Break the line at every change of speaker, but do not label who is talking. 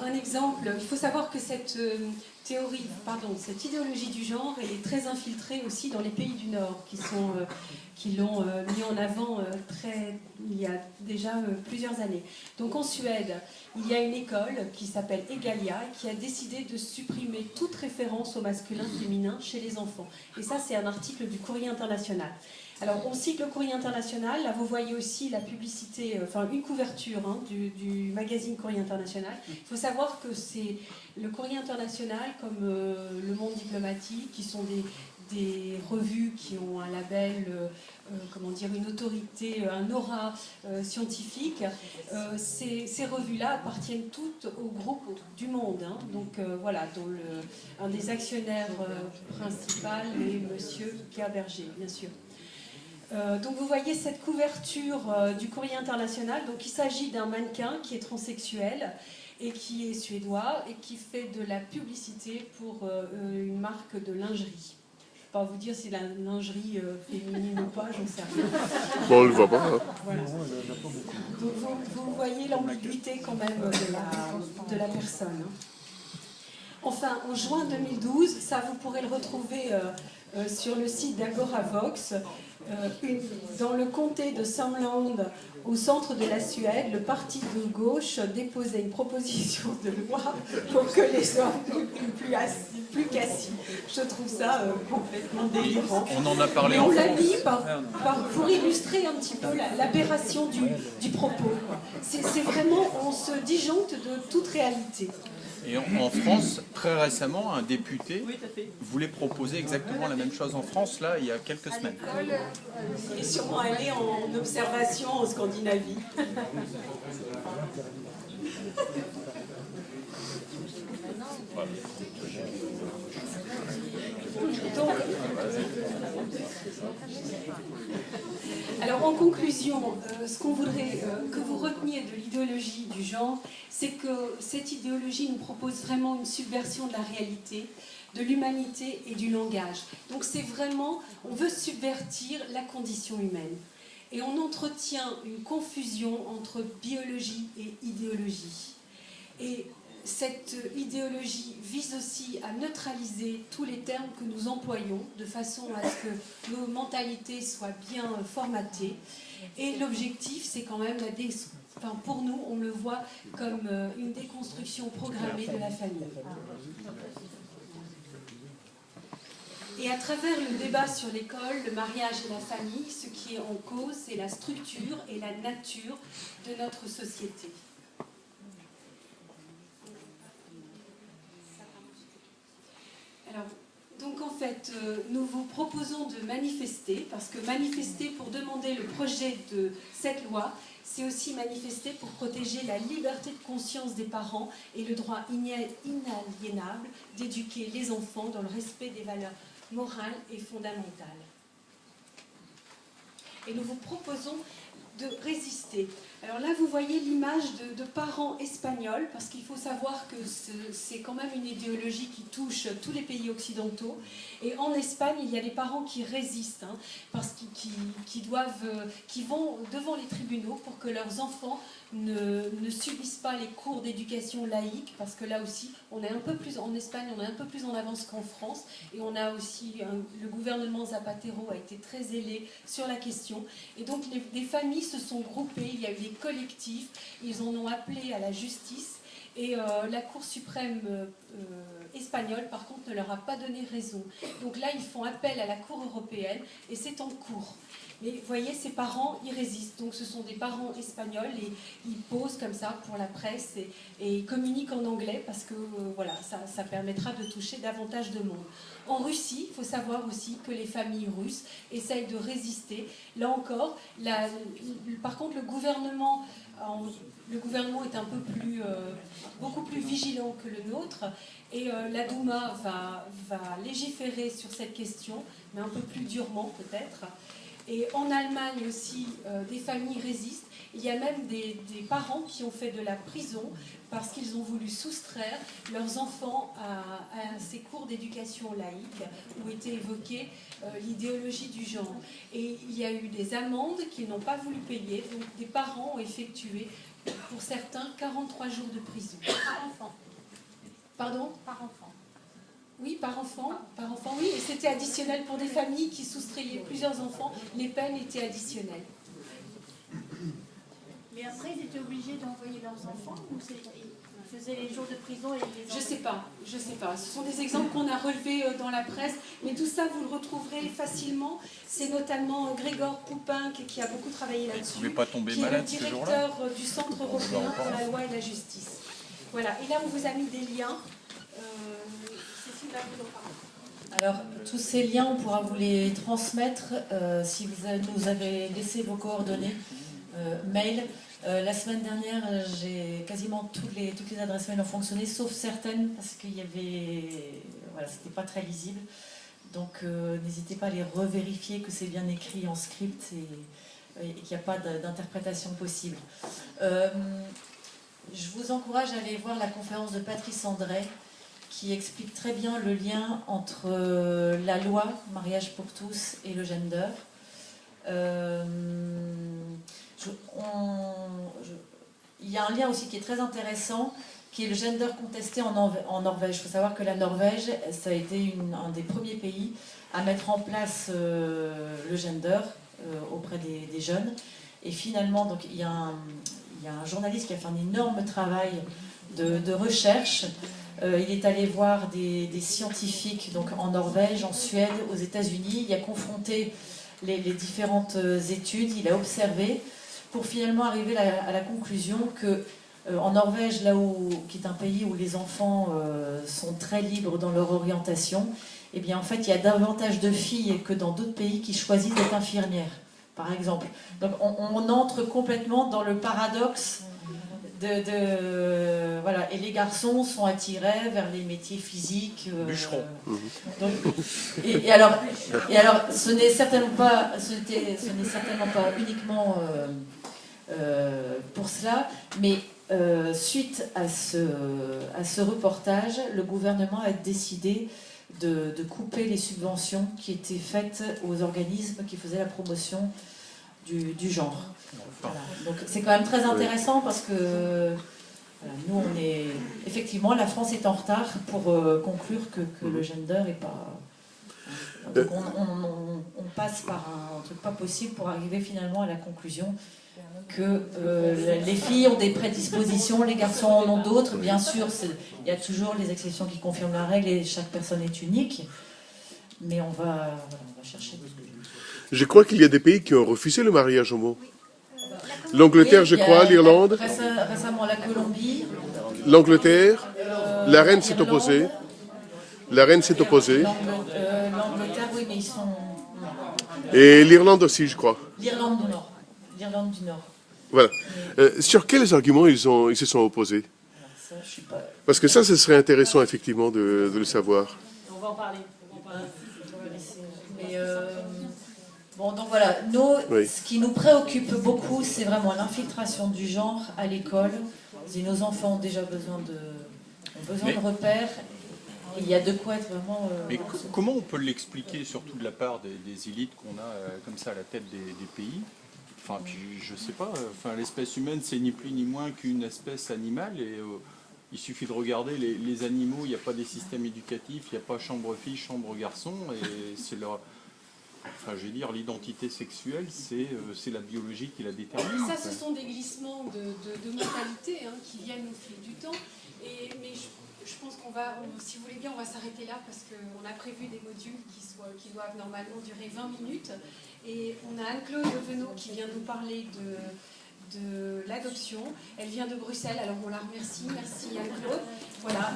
un exemple, il faut savoir que cette cette idéologie du genre, elle est très infiltrée aussi dans les pays du Nord, qui l'ont mis en avant il y a déjà plusieurs années. Donc en Suède, il y a une école qui s'appelle Egalia, qui a décidé de supprimer toute référence au masculin féminin chez les enfants. Et ça, c'est un article du Courrier international. Alors, on cite le Courrier international. Là, vous voyez aussi la publicité, enfin une couverture du magazine Courrier international. Il faut savoir que c'est le Courrier international, comme Le Monde diplomatique, qui sont des revues qui ont un label, comment dire, une autorité, un aura scientifique. Ces revues-là appartiennent toutes au groupe du Monde. Hein. Donc voilà, dont un des actionnaires principaux est Monsieur Pierre Berger, bien sûr. Donc vous voyez cette couverture du Courrier international. Donc il s'agit d'un mannequin qui est transsexuel et qui est suédois et qui fait de la publicité pour une marque de lingerie. Je ne vais pas vous dire si la lingerie féminine ou pas, j'en sais rien.
Bon, on ne le voit pas. Hein.
Voilà. Donc vous voyez l'ambiguïté quand même de la personne. Enfin, en juin 2012, ça vous pourrez le retrouver sur le site d'Agoravox, dans le comté de Sörmland, au centre de la Suède, le parti de gauche déposait une proposition de loi pour que les hommes soient plus cassis. Je trouve ça complètement délirant.
On en a parlé.
Et on l'a mis pour illustrer un petit peu l'aberration du propos. C'est vraiment, on se disjoncte de toute réalité.
Et en France, très récemment, un député voulait proposer exactement la même chose en France, là, il y a quelques semaines.
Il est sûrement allé en observation en Scandinavie. Donc, alors en conclusion, ce qu'on voudrait que vous reteniez de l'idéologie du genre, c'est que cette idéologie nous propose vraiment une subversion de la réalité, de l'humanité et du langage. Donc c'est vraiment, on veut subvertir la condition humaine. Et on entretient une confusion entre biologie et idéologie. Et cette idéologie vise aussi à neutraliser tous les termes que nous employons de façon à ce que nos mentalités soient bien formatées. Et l'objectif, c'est quand même pour nous, on le voit comme une déconstruction programmée de la famille. Et à travers le débat sur l'école, le mariage et la famille, ce qui est en cause, c'est la structure et la nature de notre société. Alors, donc en fait, nous vous proposons de manifester, parce que manifester pour demander le projet de cette loi, c'est aussi manifester pour protéger la liberté de conscience des parents et le droit inaliénable d'éduquer les enfants dans le respect des valeurs morales et fondamentales. Et nous vous proposons de résister. Alors là, vous voyez l'image de parents espagnols, parce qu'il faut savoir que c'est quand même une idéologie qui touche tous les pays occidentaux. Et en Espagne, il y a des parents qui résistent, hein, parce qu'ils vont devant les tribunaux pour que leurs enfants ne subissent pas les cours d'éducation laïque, parce que là aussi, en Espagne, on est un peu plus en avance qu'en France, et on a aussi, le gouvernement Zapatero a été très zélé sur la question, et donc les familles se sont groupées, il y a eu des collectifs, ils en ont appelé à la justice, et la Cour suprême espagnole, par contre, ne leur a pas donné raison. Donc là, ils font appel à la Cour européenne, et c'est en cours. Mais vous voyez, ces parents, ils résistent. Donc ce sont des parents espagnols et ils posent comme ça pour la presse et ils communiquent en anglais parce que voilà, ça permettra de toucher davantage de monde. En Russie, il faut savoir aussi que les familles russes essayent de résister. Là encore, par contre, le gouvernement est un peu beaucoup plus vigilant que le nôtre. Et la Douma va légiférer sur cette question, mais un peu plus durement peut-être. Et en Allemagne aussi, des familles résistent. Il y a même des parents qui ont fait de la prison parce qu'ils ont voulu soustraire leurs enfants à ces cours d'éducation laïque où était évoquée l'idéologie du genre. Et il y a eu des amendes qu'ils n'ont pas voulu payer, donc des parents ont effectué, pour certains, 43 jours de prison.
Par enfant.
Pardon ?
Par enfant.
Oui, par enfant, oui, et c'était additionnel pour des familles qui soustraillaient plusieurs enfants, les peines étaient additionnelles.
Mais après, ils étaient obligés d'envoyer leurs enfants ou ils faisaient les jours de prison et les
Je sais pas. Ce sont des exemples qu'on a relevés dans la presse, mais tout ça, vous le retrouverez facilement. C'est notamment Grégor Poupin qui a beaucoup travaillé là-dessus,
Vous ne pouvez pas tomber
qui est le
malade ce jour-là.
directeur du Centre européen pour la loi et la justice. Voilà, et là, on vous a mis des liens. Cécile va vous en parler.
Alors, tous ces liens, on pourra vous les transmettre si vous nous avez laissé vos coordonnées mail. La semaine dernière, j'ai quasiment toutes les adresses mail ont fonctionné, sauf certaines, parce qu'il y avait... Voilà, c'était pas très lisible. Donc, n'hésitez pas à les revérifier que c'est bien écrit en script et qu'il n'y a pas d'interprétation possible. Je vous encourage à aller voir la conférence de Patrice André, qui explique très bien le lien entre la loi, mariage pour tous, et le gender. Il y a un lien aussi qui est très intéressant, qui est le gender contesté en Norvège. Il faut savoir que la Norvège, ça a été un des premiers pays à mettre en place le gender auprès des jeunes. Et finalement, donc, il y a un journaliste qui a fait un énorme travail de recherche. Il est allé voir des scientifiques donc, en Norvège, en Suède, aux États-Unis. Il a confronté les différentes études, il a observé, pour finalement arriver à la conclusion que en Norvège, qui est un pays où les enfants sont très libres dans leur orientation, eh bien, en fait, il y a davantage de filles que dans d'autres pays qui choisissent d'être infirmières, par exemple. Donc on entre complètement dans le paradoxe voilà, et les garçons sont attirés vers les métiers physiques.
Bûcheron.
Et alors, ce n'est certainement pas uniquement pour cela, mais suite à ce reportage, le gouvernement a décidé de couper les subventions qui étaient faites aux organismes qui faisaient la promotion du genre. Voilà. Donc c'est quand même très intéressant parce que voilà, nous on est effectivement la France est en retard pour conclure que le gender est pas. Donc on passe par un truc pas possible pour arriver finalement à la conclusion que les filles ont des prédispositions, les garçons en ont d'autres. Bien sûr, il y a toujours les exceptions qui confirment la règle et chaque personne est unique. Mais on va chercher.
Je crois qu'il y a des pays qui ont refusé le mariage homo. L'Angleterre, je crois, l'Irlande.
Récemment, la Colombie.
L'Angleterre. La reine s'est opposée. La reine s'est opposée.
L'Angleterre, oui, mais ils sont...
Et l'Irlande aussi, je crois.
L'Irlande du Nord. L'Irlande du Nord.
Voilà. Sur quels arguments ils se sont opposés?
Ça, je sais pas.
Parce que ça, ce serait intéressant, effectivement, de le savoir.
On va en parler. Mais bon, donc voilà, nous,
Oui.
ce qui nous préoccupe beaucoup, c'est vraiment l'infiltration du genre à l'école. Nos enfants ont déjà besoin de repères. Et il y a de quoi être vraiment...
Mais comment on peut l'expliquer, surtout de la part des élites qu'on a comme ça à la tête des pays? Enfin, puis je sais pas, l'espèce humaine, c'est ni plus ni moins qu'une espèce animale, et il suffit de regarder les animaux, il n'y a pas des systèmes éducatifs, il n'y a pas chambre fille, chambre garçon, et c'est leur... Enfin, je veux dire, l'identité sexuelle, c'est la biologie qui la détermine.
Ça, ce sont des glissements de mentalité qui viennent au fil du temps. Mais je pense qu'on va, si vous voulez bien, on va s'arrêter là parce qu'on a prévu des modules qui doivent normalement durer 20 minutes. Et on a Anne-Claude Venot qui vient nous parler de l'adoption. Elle vient de Bruxelles, alors on la remercie. Merci Anne-Claude. Voilà.